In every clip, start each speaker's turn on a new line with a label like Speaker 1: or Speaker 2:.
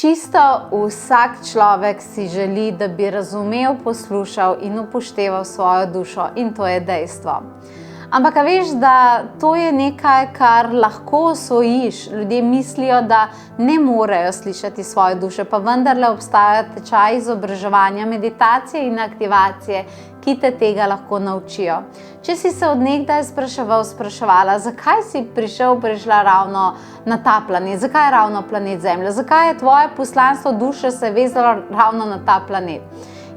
Speaker 1: Čisto vsak človek si želi, da bi razumel, poslušal in upošteval svojo dušo, in to je dejstvo. Ampak a veš, da to je nekaj, kar lahko osvojiš. Ljudje mislijo, da ne morejo slišati svoje duše, pa vendarle obstajajo tečaji izobraževanja, meditacije in aktivacije, ki te tega lahko naučijo. Če si se od nekdaj spraševala, zakaj si prišla ravno na ta planet, zakaj je ravno planet Zemlja, zakaj je tvoje poslanstvo duše se vezalo ravno na ta planet?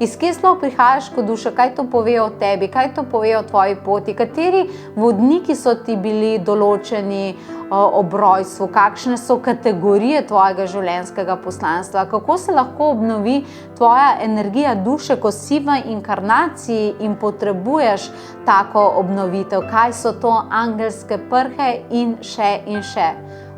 Speaker 1: Iz kje sploh prihajaš kot duša, kaj to pove o tebi, kaj to pove o tvoji poti, kateri vodniki so ti bili določeni ob rojstvu, kakšne so kategorije tvojega življenjskega poslanstva, kako se lahko obnovi tvoja energija duše, ko si v inkarnaciji in potrebuješ tako obnovitev, kaj so to angelske prhe in še.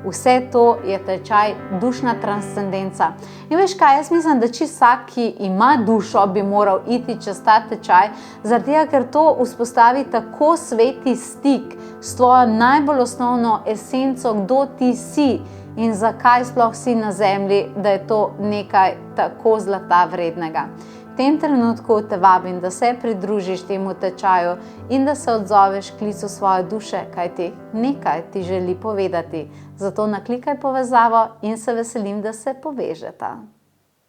Speaker 1: Vse to je tečaj dušna transcendenca. In veš kaj, jaz mislim, da čisto vsak, ki ima dušo, bi moral iti čez ta tečaj, zaradi tega, ker to vzpostavi tako sveti stik s tvojo najbolj osnovno esenco, kdo ti si in zakaj sploh si na zemlji, da je to nekaj tako zlata vrednega. V tem trenutku te vabim, da se pridružiš temu tečaju in da se odzoveš klicu svoje duše, kajti nekaj ti želi povedati. Zato naklikaj povezavo in se veselim, da se povežeta.